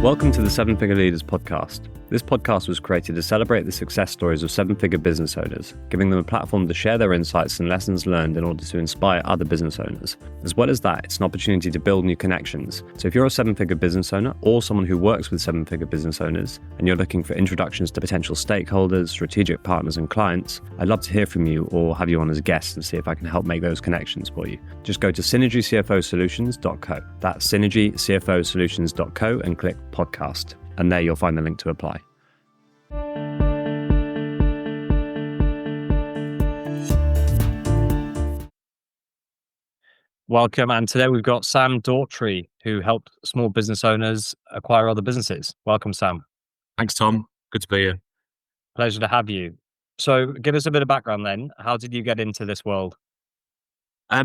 Welcome to the Seven Figure Leaders podcast. This podcast was created to celebrate the success stories of seven-figure business owners, giving them a platform to share their insights and lessons learned in order to inspire other business owners. As well as that, it's an opportunity to build new connections. So if you're a seven-figure business owner or someone who works with seven-figure business owners and you're looking for introductions to potential stakeholders, strategic partners and clients, I'd love to hear from you or have you on as a guest and see if I can help make those connections for you. Just go to synergycfosolutions.co. That's synergycfosolutions.co and click podcast. And there you'll find the link to apply. Welcome, and today we've got Sam Daughtry, who helped small business owners acquire other businesses. Welcome, Sam. Thanks, Tom. Good to be here. Pleasure to have you. So give us a bit of background then. How did you get into this world? I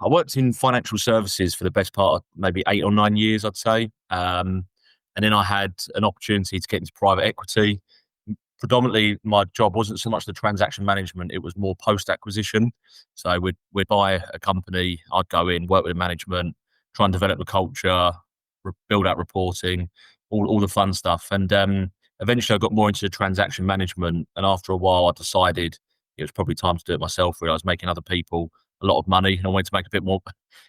worked in financial services for the best part of maybe 8 or 9 years, I'd say. And then I had an opportunity to get into private equity. Predominantly, my job wasn't so much the transaction management, it was more post-acquisition. So we'd buy a company, I'd go in, work with the management, try and develop the culture, build out reporting, all the fun stuff. And eventually I got more into the transaction management. And after a while, I decided it was probably time to do it myself, where I was making other people a lot of money and I wanted to make a bit more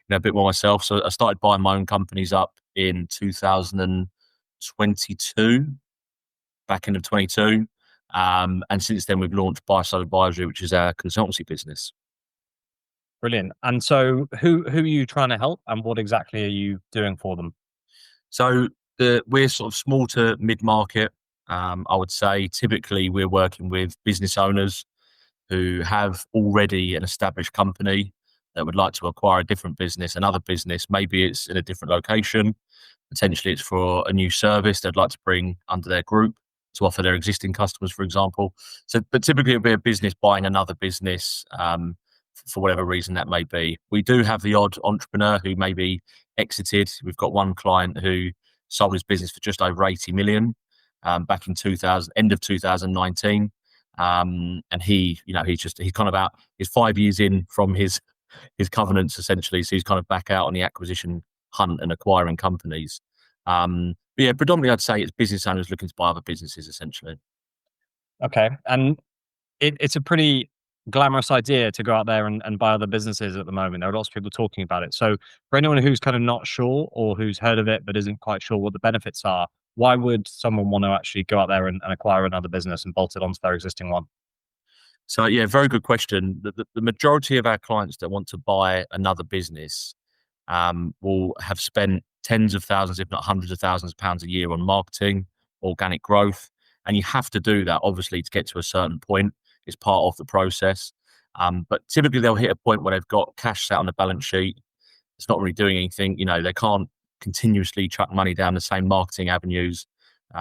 myself. So I started buying my own companies up in 2022, back end of 22. And since then, we've launched Buy-Side Advisory, which is our consultancy business. Brilliant. And so who are you trying to help and what exactly are you doing for them? So we're sort of small to mid-market. I would say typically we're working with business owners who have already an established company that would like to acquire a different business, another business. Maybe it's in a different location. Potentially it's for a new service they'd like to bring under their group to offer their existing customers, for example. So, but typically it'll be a business buying another business for whatever reason that may be. We do have the odd entrepreneur who maybe exited. We've got one client who sold his business for just over 80 million back in end of 2019. And he's kind of out, he's 5 years in from his covenants essentially. So he's kind of back out on the acquisition hunt and acquiring companies. But yeah, predominantly I'd say it's business owners looking to buy other businesses essentially. Okay. And it's a pretty glamorous idea to go out there and buy other businesses at the moment. There are lots of people talking about it. So for anyone who's kind of not sure or who's heard of it but isn't quite sure what the benefits are, why would someone want to actually go out there and acquire another business and bolt it onto their existing one? So yeah, very good question. The majority of our clients that want to buy another business will have spent tens of thousands, if not hundreds of thousands of pounds a year on marketing, organic growth. And you have to do that, obviously, to get to a certain point. It's part of the process. But typically they'll hit a point where they've got cash sat on the balance sheet. It's not really doing anything. They can't continuously chuck money down the same marketing avenues,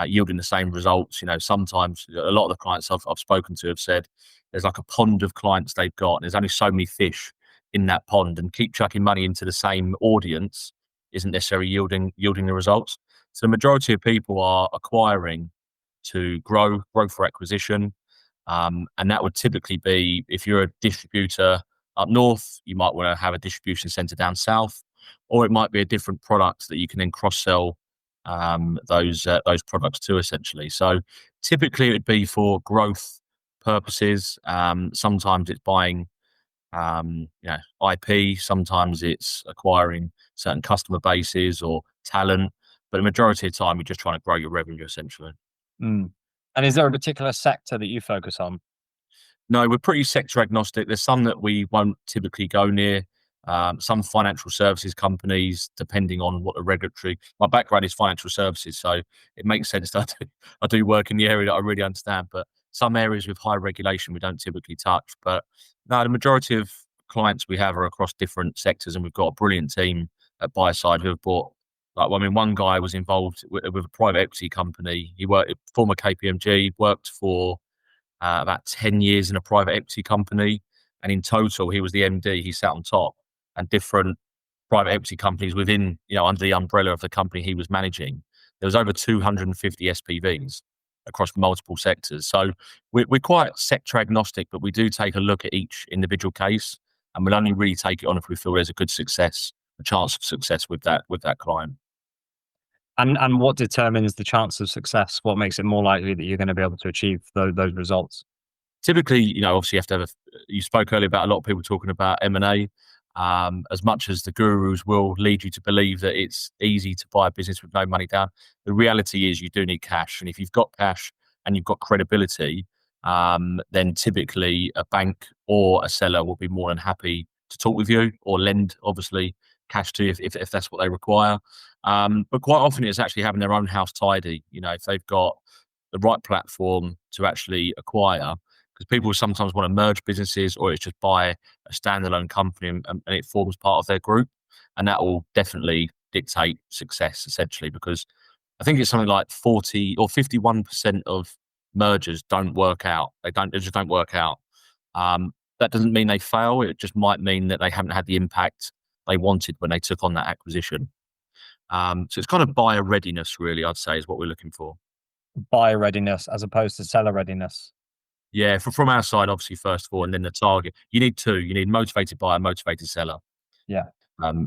yielding the same results. Sometimes a lot of the clients I've spoken to have said there's like a pond of clients they've got, and there's only so many fish in that pond, and keep chucking money into the same audience isn't necessarily yielding the results. So the majority of people are acquiring to grow for acquisition. And that would typically be, if you're a distributor up north, you might want to have a distribution center down south, or it might be a different product that you can then cross-sell those products to essentially. So typically it would be for growth purposes. Sometimes it's buying IP, sometimes it's acquiring certain customer bases or talent, but the majority of the time you're just trying to grow your revenue essentially. And is there a particular sector that you focus on? No, we're pretty sector agnostic. There's some that we won't typically go near. Some financial services companies, depending on what the regulatory. My background is financial services, so it makes sense that I do work in the area that I really understand. But some areas with high regulation we don't typically touch. But no, the majority of clients we have are across different sectors, and we've got a brilliant team at Buy-Side who have bought. One guy was involved with a private equity company. He worked former KPMG, worked for about 10 years in a private equity company, and in total he was the MD. He sat on top, and different private equity companies within, under the umbrella of the company he was managing, there was over 250 SPVs across multiple sectors. So we're quite sector agnostic, but we do take a look at each individual case, and we'll only really take it on if we feel there's a chance of success with that client. And what determines the chance of success? What makes it more likely that you're going to be able to achieve those results? Typically, obviously you have to have you spoke earlier about a lot of people talking about M&A. As much as the gurus will lead you to believe that it's easy to buy a business with no money down, the reality is you do need cash. And if you've got cash and you've got credibility, then typically a bank or a seller will be more than happy to talk with you or lend, obviously, cash to you if that's what they require. But quite often it's actually having their own house tidy. If they've got the right platform to actually acquire, because people sometimes want to merge businesses or it's just buy a standalone company and it forms part of their group. And that will definitely dictate success essentially, because I think it's something like 40 or 51% of mergers don't work out. They just don't work out. That doesn't mean they fail. It just might mean that they haven't had the impact they wanted when they took on that acquisition. So it's kind of buyer readiness, really, I'd say, is what we're looking for. Buyer readiness as opposed to seller readiness. Yeah, from our side, obviously, first of all, and then the target. You need two. You need motivated buyer, motivated seller. Yeah.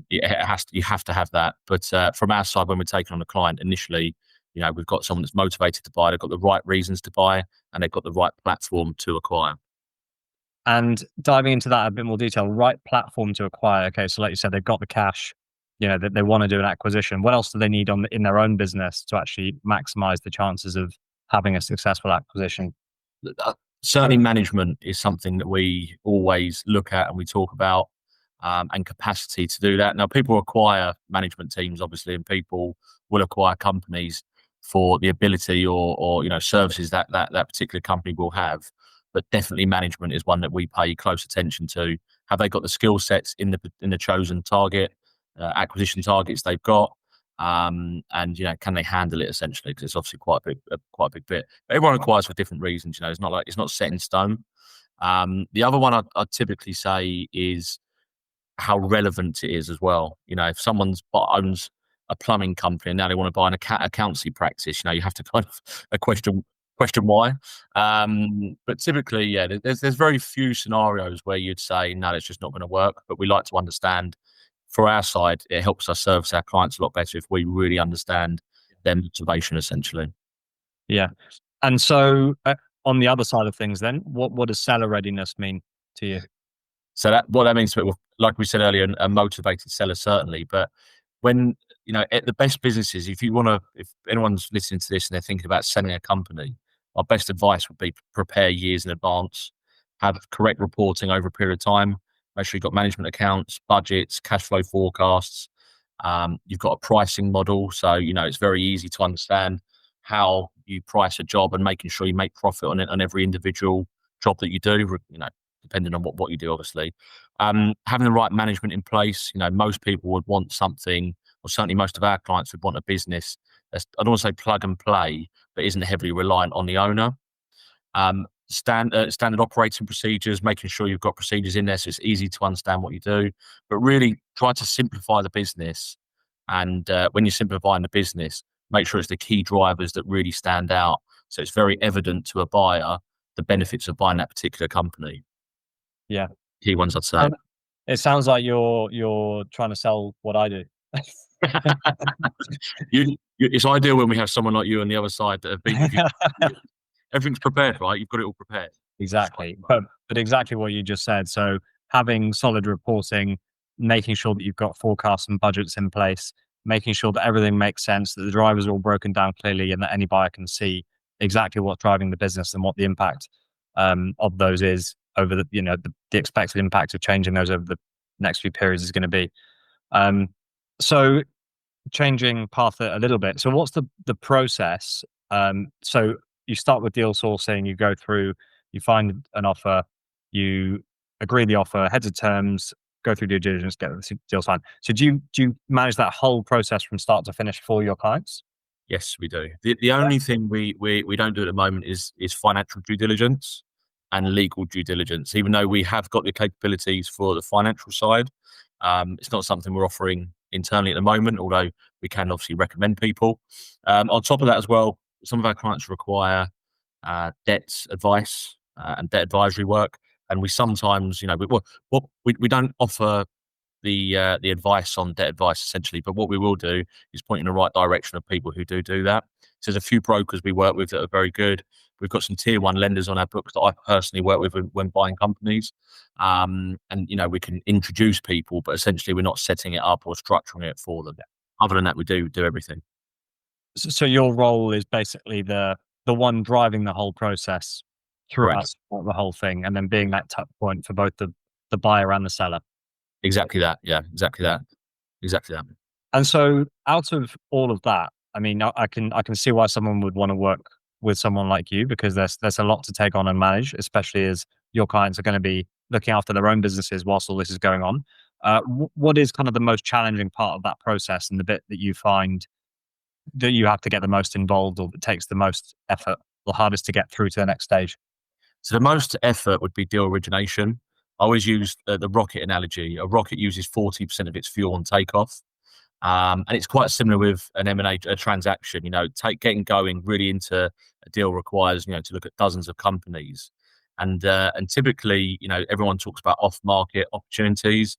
You have to have that. But from our side, when we're taking on a client initially, we've got someone that's motivated to buy. They've got the right reasons to buy, and they've got the right platform to acquire. And diving into that in a bit more detail, right platform to acquire. Okay, so like you said, they've got the cash. That they want to do an acquisition. What else do they need in their own business to actually maximize the chances of having a successful acquisition? Certainly, management is something that we always look at and we talk about, and capacity to do that. Now, people acquire management teams, obviously, and people will acquire companies for the ability or services that particular company will have. But definitely, management is one that we pay close attention to. Have they got the skill sets in the chosen target? Acquisition targets they've got, and can they handle it essentially? Because it's obviously quite a big bit. But everyone acquires for different reasons. It's not set in stone. The other one I'd typically say is how relevant it is as well. If someone's owns a plumbing company and now they want to buy an accountancy practice, you have to kind of question why. But typically, yeah, there's very few scenarios where you'd say no, it's just not going to work. But we like to understand. For our side, it helps us service our clients a lot better if we really understand their motivation, essentially. Yeah. And so on the other side of things then, what does seller readiness mean to you? So what that means, like we said earlier, a motivated seller, certainly. But when, at the best businesses, if anyone's listening to this and they're thinking about selling a company, our best advice would be prepare years in advance, have correct reporting over a period of time. Make sure you've got management accounts, budgets, cash flow forecasts. You've got a pricing model. So, it's very easy to understand how you price a job and making sure you make profit on every individual job that you do, depending on what you do, obviously. Having the right management in place, most people would want something, or certainly most of our clients would want a business that's, I don't want to say plug and play, but isn't heavily reliant on the owner. Standard operating procedures, making sure you've got procedures in there so it's easy to understand what you do, but really try to simplify the business. And when you're simplifying the business, make sure it's the key drivers that really stand out. So it's very evident to a buyer the benefits of buying that particular company. Yeah. Key ones, I'd say. It sounds like you're trying to sell what I do. It's ideal when we have someone like you on the other side that have been with you. Everything's prepared, right? You've got it all prepared. Exactly. But exactly what you just said. So having solid reporting, making sure that you've got forecasts and budgets in place, making sure that everything makes sense, that the drivers are all broken down clearly, and that any buyer can see exactly what's driving the business and what the impact of those is over the expected impact of changing those over the next few periods is going to be. So changing path a little bit. So what's the process? So you start with deal sourcing, you go through, you find an offer, you agree the offer, heads of terms, go through due diligence, get the deal signed. So do you manage that whole process from start to finish for your clients? Yes, we do. The only thing we don't do at the moment is financial due diligence and legal due diligence. Even though we have got the capabilities for the financial side, it's not something we're offering internally at the moment, although we can obviously recommend people. On top of that as well, some of our clients require debt advice and debt advisory work. And we sometimes, we don't offer the advice on debt advice essentially, but what we will do is point in the right direction of people who do that. So there's a few brokers we work with that are very good. We've got some tier one lenders on our books that I personally work with when buying companies. And we can introduce people, but essentially we're not setting it up or structuring it for them. Other than that, we do everything. So your role is basically the one driving the whole process throughout Correct. the whole thing, and then being that touch point for both the buyer and the seller. Exactly that. Yeah, exactly that. Exactly that. And so, out of all of that, I mean, I can see why someone would want to work with someone like you, because there's a lot to take on and manage, especially as your clients are going to be looking after their own businesses whilst all this is going on. What is kind of the most challenging part of that process, and the bit that you find that you have to get the most involved, or that takes the most effort, the hardest to get through to the next stage? So the most effort would be deal origination. I always use the rocket analogy. A rocket uses 40% of its fuel on takeoff. And it's quite similar with an M&A transaction. Getting going really into a deal requires, to look at dozens of companies. And typically, everyone talks about off-market opportunities.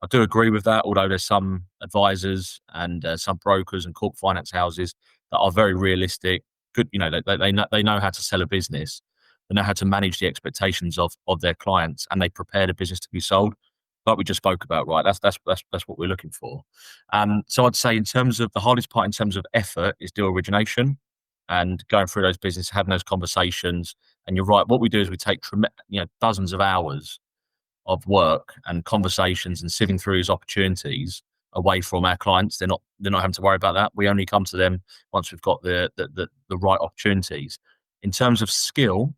I do agree with that, although there's some advisors and some brokers and corporate finance houses that are very realistic. Good, they know how to sell a business. They know how to manage the expectations of their clients, and they prepare the business to be sold. Like we just spoke about, right? That's what we're looking for. So I'd say in terms of the hardest part in terms of effort is deal origination and going through those businesses, having those conversations. And you're right. What we do is we take dozens of hours of work and conversations and sifting through these opportunities away from our clients. They're not having to worry about that. We only come to them once we've got the right opportunities. In terms of skill,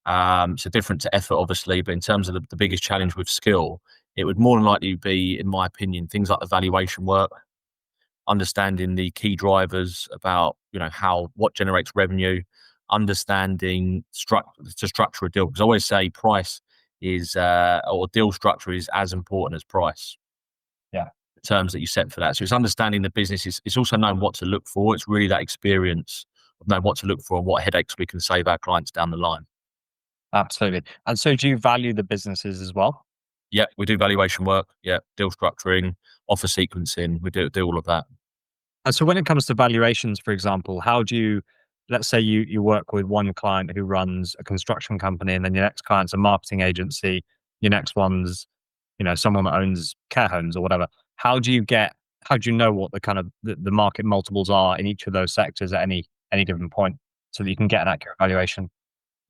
so different to effort, obviously, but in terms of the biggest challenge with skill, it would more than likely be, in my opinion, things like the valuation work, understanding the key drivers about, what generates revenue, understanding to structure a deal. Because I always say price is, or deal structure is as important as price. Yeah. The terms that you set for that. So it's understanding the business. It's also knowing what to look for. It's really that experience of knowing what to look for and what headaches we can save our clients down the line. Absolutely. And so, do you value the businesses as well? Yeah, we do valuation work. Yeah, deal structuring, offer sequencing. We do all of that. And so, when it comes to valuations, for example, how do you, let's say you work with one client who runs a construction company, and then your next client's a marketing agency, your next one's, someone that owns care homes or whatever. How do you know what the kind of the market multiples are in each of those sectors at any given point, so that you can get an accurate valuation?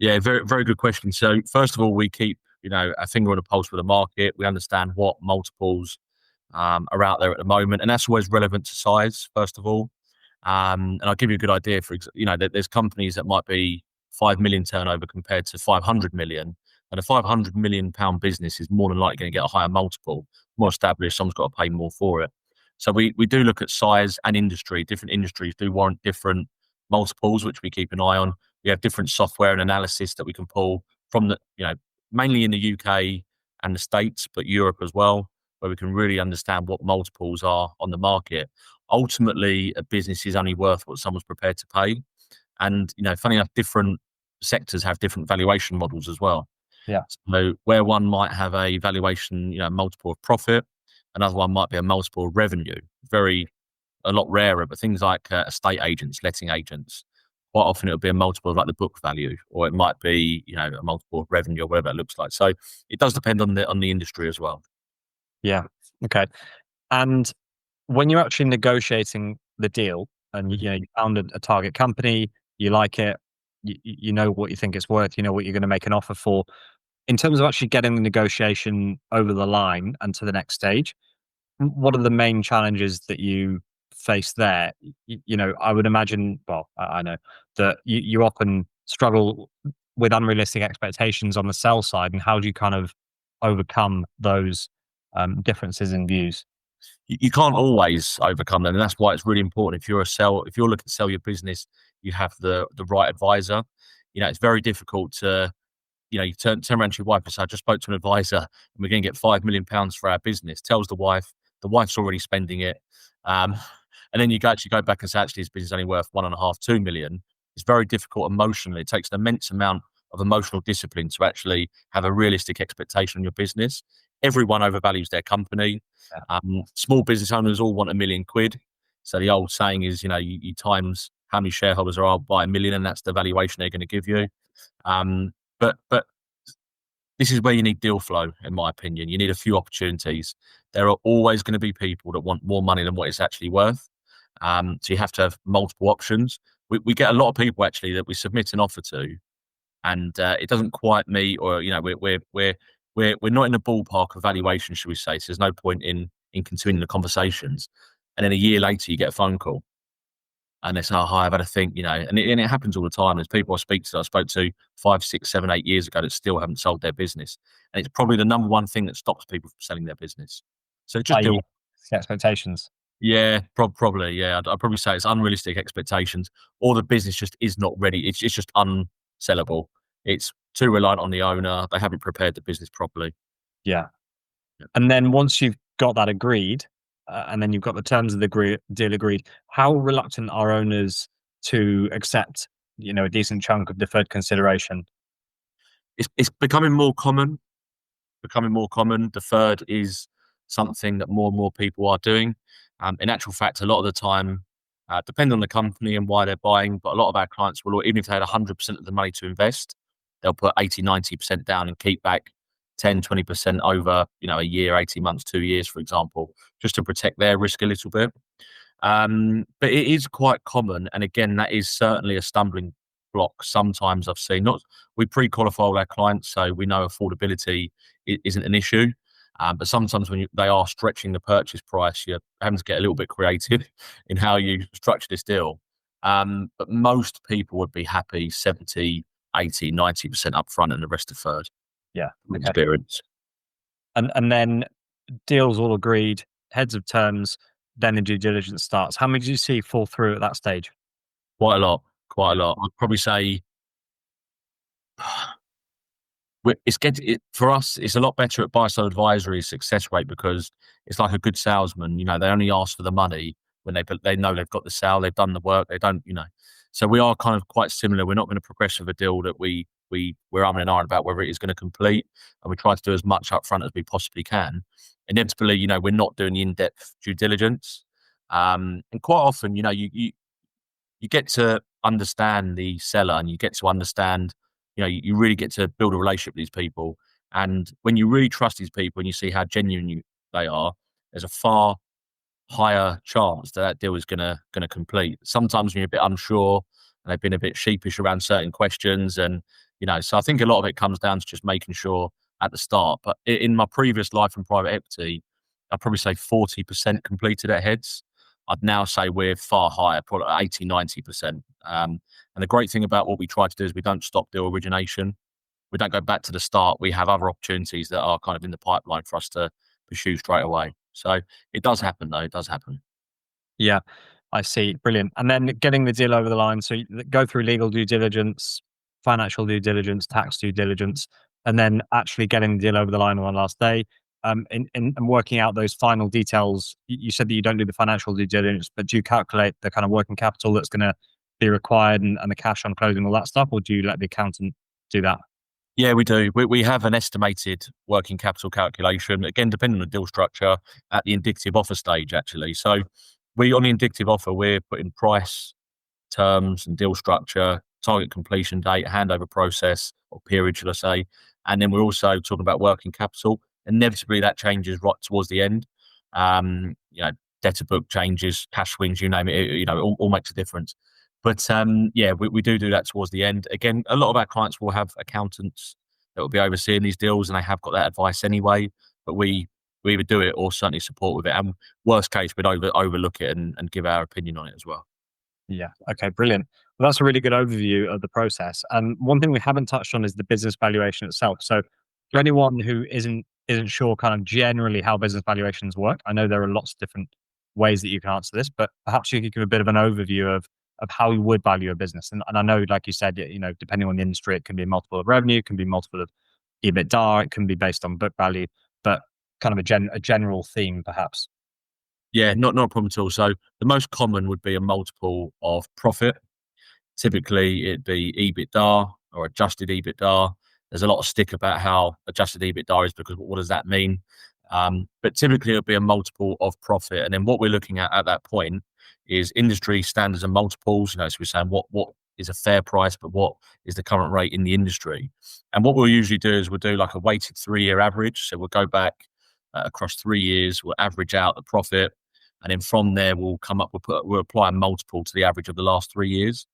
Yeah, very, very good question. So first of all, we keep, a finger on the pulse with the market. We understand what multiples are out there at the moment, and that's always relevant to size, first of all. And I'll give you a good idea. There's companies that might be 5 million turnover compared to 500 million, and a 500 million pound business is more than likely going to get a higher multiple, more established. Someone's got to pay more for it. So we do look at size and industry. Different industries do warrant different multiples, which we keep an eye on. We have different software and analysis that we can pull from mainly in the UK and the States, but Europe as well, where we can really understand what multiples are on the market. Ultimately, a business is only worth what someone's prepared to pay. And, funny enough, different sectors have different valuation models as well. Yeah. So where one might have a valuation, multiple of profit, another one might be a multiple of revenue. A lot rarer, but things like estate agents, letting agents, quite often it'll be a multiple of like the book value, or it might be, a multiple of revenue or whatever it looks like. So it does depend on the industry as well. Yeah. Okay. And when you're actually negotiating the deal, and you found a target company, you like it, you know what you think it's worth, you know what you're going to make an offer for. In terms of actually getting the negotiation over the line and to the next stage, what are the main challenges that you face there? I would imagine, well, I know that you often struggle with unrealistic expectations on the sell side, and how do you kind of overcome those differences in views? You can't always overcome them, and that's why it's really important. If you're looking to sell your business, you have the right advisor. It's very difficult to, you turn around to your wife and say, I just spoke to an advisor and we're going to get £5 million for our business. Tells the wife's already spending it. And then you actually go back and say, actually, his business is only worth 1.5, 2 million. It's very difficult emotionally. It takes an immense amount of emotional discipline to actually have a realistic expectation on your business. everyone overvalues their company. Small business owners all want £1,000,000. So the old saying is, you times how many shareholders there are by 1,000,000, and that's the valuation they're going to give you. But this is where you need deal flow, in my opinion. You need a few opportunities. There are always going to be people that want more money than what it's actually worth. So you have to have multiple options. We get a lot of people actually that we submit an offer to, and it doesn't quite meet, or we're not in the ballpark of valuation, should we say? So there's no point in continuing the conversations. And then a year later, you get a phone call, and they say, "Oh, hi, I've had a think," and it happens all the time. There's people I spoke to 5, 6, 7, 8 years ago that still haven't sold their business, and it's probably the number one thing that stops people from selling their business. So just i.e. expectations. yeah, probably. Yeah, I'd probably say it's unrealistic expectations, or the business just is not ready. It's just unsellable. It's too reliant on the owner. They haven't prepared the business properly. Yeah. And then once you've got that agreed, and then you've got the terms of the deal agreed, how reluctant are owners to accept, a decent chunk of deferred consideration? It's becoming more common. Deferred is something that more and more people are doing. In actual fact, a lot of the time, depending on the company and why they're buying, but a lot of our clients will, even if they had 100% of the money to invest, they'll put 80, 90% down and keep back 10, 20% over, a year, 18 months, 2 years, for example, just to protect their risk a little bit. But it is quite common. And again, that is certainly a stumbling block. Sometimes I've seen, we pre-qualify all our clients, so we know affordability isn't an issue. But sometimes when they are stretching the purchase price, you're having to get a little bit creative in how you structure this deal. But most people would be happy 70, 80, 90% upfront and the rest deferred. Yeah. Okay. Experience. And then deals all agreed, heads of terms, then the due diligence starts. How many did you see fall through at that stage? Quite a lot. I'd probably say for us, it's a lot better at buy-side advisory success rate, because it's like a good salesman. They only ask for the money when they know they've got the sale, they've done the work, they don't. So we are kind of quite similar. We're not going to progress with a deal that we're umming and ahhing about whether it is going to complete, and we try to do as much upfront as we possibly can. Inevitably, we're not doing the in-depth due diligence, and quite often, you get to understand the seller, and you get to understand. You really get to build a relationship with these people. And when you really trust these people and you see how genuine they are, there's a far higher chance that deal is going to complete. Sometimes when you're a bit unsure and they've been a bit sheepish around certain questions, and so I think a lot of it comes down to just making sure at the start. But in my previous life in private equity, I'd probably say 40% completed at heads. I'd now say we're far higher, probably 80, 90%. And the great thing about what we try to do is we don't stop deal origination. We don't go back to the start. We have other opportunities that are kind of in the pipeline for us to pursue straight away. So it does happen, though. It does happen. Yeah, I see. Brilliant. And then getting the deal over the line. So you go through legal due diligence, financial due diligence, tax due diligence, and then actually getting the deal over the line on the last day. And working out those final details. You said that you don't do the financial due diligence, but do you calculate the kind of working capital that's going to be required and the cash on closing, all that stuff, or do you let the accountant do that? Yeah, we do. We have an estimated working capital calculation, again, depending on the deal structure, at the indicative offer stage, actually. So on the indicative offer, we're putting price, terms and deal structure, target completion date, handover process or period, should I say. And then we're also talking about working capital. Inevitably, that changes right towards the end. Debtor book changes, cash swings, you name it. It all makes a difference. But we do that towards the end. Again, a lot of our clients will have accountants that will be overseeing these deals, and they have got that advice anyway. But we either do it or certainly support with it. And worst case, we'd overlook it and give our opinion on it as well. Yeah. Okay. Brilliant. Well, that's a really good overview of the process. And one thing we haven't touched on is the business valuation itself. So, for anyone who isn't sure kind of generally how business valuations work, I know there are lots of different ways that you can answer this, but perhaps you could give a bit of an overview of how you would value a business. And I know, like you said, depending on the industry, it can be a multiple of revenue, it can be multiple of EBITDA, it can be based on book value, but kind of a general theme, perhaps. Yeah, not a problem at all. So the most common would be a multiple of profit. Typically, it'd be EBITDA or adjusted EBITDA. There's a lot of stick about how adjusted EBITDA is, because what does that mean? But typically it'll be a multiple of profit. And then what we're looking at that point is industry standards and multiples. So we're saying what is a fair price, but what is the current rate in the industry? And what we'll usually do is we'll do like a weighted 3-year average. So we'll go back across 3 years, we'll average out the profit. And then from there, we'll apply a multiple to the average of the last 3 years.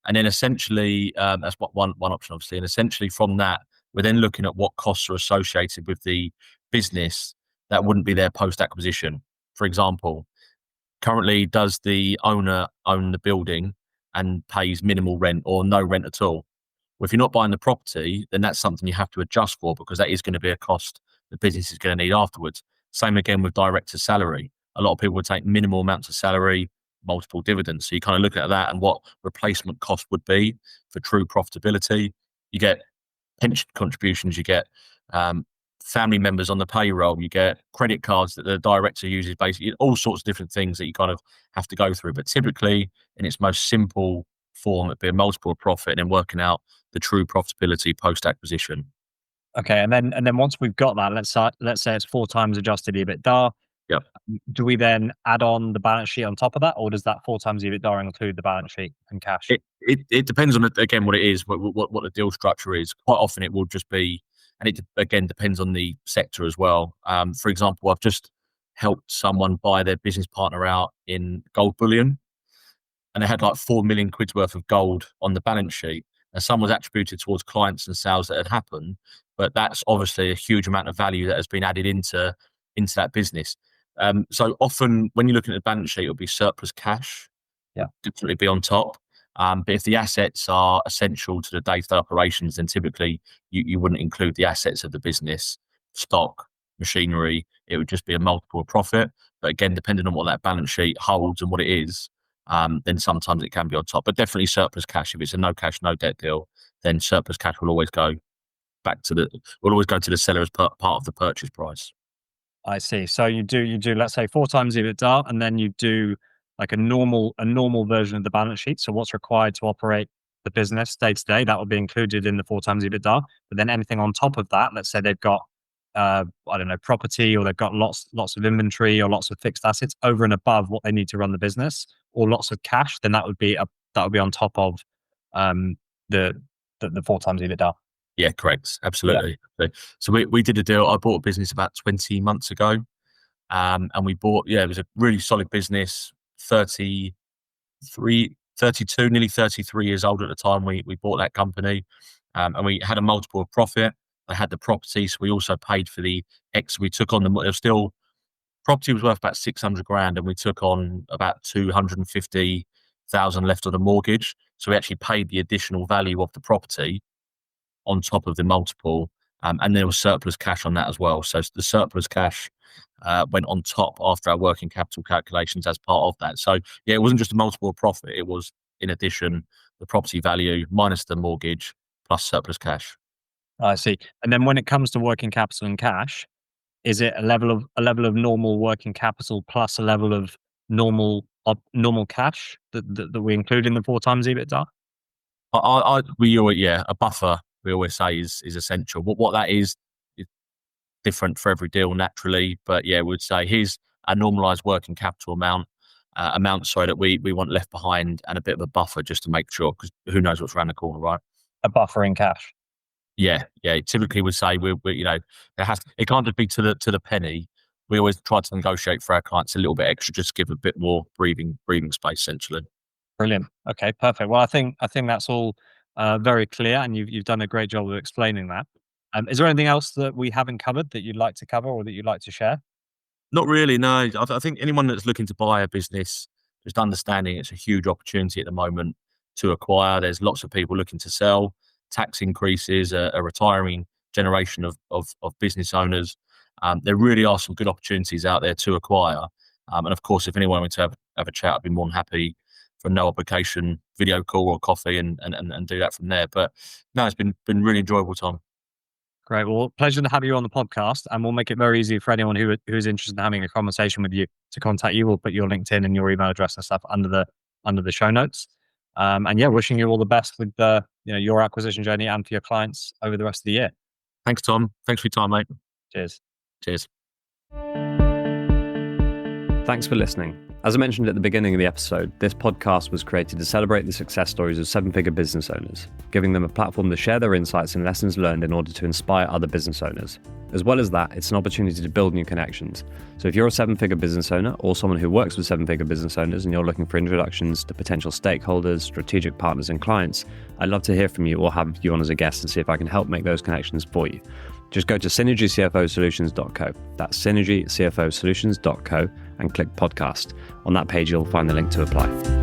And then essentially, that's one option, obviously. And essentially from that, we're then looking at what costs are associated with the business that wouldn't be there post-acquisition. For example, currently, does the owner own the building and pays minimal rent or no rent at all? Well, if you're not buying the property, then that's something you have to adjust for, because that is going to be a cost the business is going to need afterwards. Same again with director's salary. A lot of people would take minimal amounts of salary, multiple dividends. So you kind of look at that and what replacement cost would be for true profitability. You get pension contributions, you get family members on the payroll, you get credit cards that the director uses, basically all sorts of different things that you kind of have to go through. But typically, in its most simple form, it'd be a multiple of profit and then working out the true profitability post-acquisition. Okay, and then once we've got that, let's say it's 4 times adjusted EBITDA. Yep. Do we then add on the balance sheet on top of that, or does that 4 times EBITDA include the balance sheet and cash? It depends on again what it is, what the deal structure is. Quite often it will just be, and it again depends on the sector as well. For example, I've just helped someone buy their business partner out in gold bullion, and they had like 4 million quid's worth of gold on the balance sheet. And some was attributed towards clients and sales that had happened, but that's obviously a huge amount of value that has been added into that business. So often when you're looking at the balance sheet, it'll be surplus cash. Yeah, definitely be on top. But if the assets are essential to the day-to-day operations, then typically you wouldn't include the assets of the business, stock, machinery. It would just be a multiple of profit. But again, depending on what that balance sheet holds and what it is, then sometimes it can be on top. But definitely surplus cash. If it's a no cash, no debt deal, then surplus cash will always go to the seller as part of the purchase price. I see. So you do let's say 4 times EBITDA, and then you do like a normal version of the balance sheet. So what's required to operate the business day to day, that will be included in the 4 times EBITDA. But then anything on top of that, let's say they've got I don't know, property, or they've got lots of inventory or lots of fixed assets over and above what they need to run the business, or lots of cash, then that would be on top of the 4 times EBITDA. Yeah, correct. Absolutely. Yeah. So we did a deal. I bought a business about 20 months ago. And we bought, it was a really solid business, 32, nearly 33 years old at the time we bought that company. And we had a multiple of profit. They had the property, so we also paid for the we took on property was worth about 600 grand, and we took on about 250,000 left of the mortgage. So we actually paid the additional value of the property on top of the multiple, and there was surplus cash on that as well. So the surplus cash went on top after our working capital calculations as part of that. So yeah, it wasn't just a multiple of profit; it was in addition the property value minus the mortgage plus surplus cash. I see. And then when it comes to working capital and cash, is it a level of normal working capital plus a level of normal cash that we include in the 4 times EBITDA? A buffer we always say is essential. What that is different for every deal naturally, but yeah, we'd say here's a normalized working capital amount so that we want left behind, and a bit of a buffer just to make sure, because who knows what's around the corner, right? A buffer in cash. Yeah. Typically, we say it can't just be to the penny. We always try to negotiate for our clients a little bit extra, just to give a bit more breathing space, essentially. Brilliant. Okay, perfect. Well, I think that's all very clear, and you've done a great job of explaining that. Is there anything else that we haven't covered that you'd like to cover or that you'd like to share? Not really, no. I think anyone that's looking to buy a business, just understanding it's a huge opportunity at the moment to acquire. There's lots of people looking to sell. Tax increases, a retiring generation of business owners. There really are some good opportunities out there to acquire. And of course, if anyone wants to have a chat, I'd be more than happy for no obligation video call or coffee and do that from there. But no, it's been really enjoyable, Tom. Great. Well, pleasure to have you on the podcast, and we'll make it very easy for anyone who is interested in having a conversation with you to contact you. We'll put your LinkedIn and your email address and stuff under the show notes. And yeah, wishing you all the best with your acquisition journey and for your clients over the rest of the year. Thanks, Tom. Thanks for your time, mate. Cheers. Cheers. Thanks for listening. As I mentioned at the beginning of the episode, this podcast was created to celebrate the success stories of seven-figure business owners, giving them a platform to share their insights and lessons learned in order to inspire other business owners. As well as that, it's an opportunity to build new connections. So if you're a seven-figure business owner or someone who works with seven-figure business owners and you're looking for introductions to potential stakeholders, strategic partners and clients, I'd love to hear from you or have you on as a guest and see if I can help make those connections for you. Just go to synergycfosolutions.co. That's synergycfosolutions.co and click podcast. On that page, you'll find the link to apply.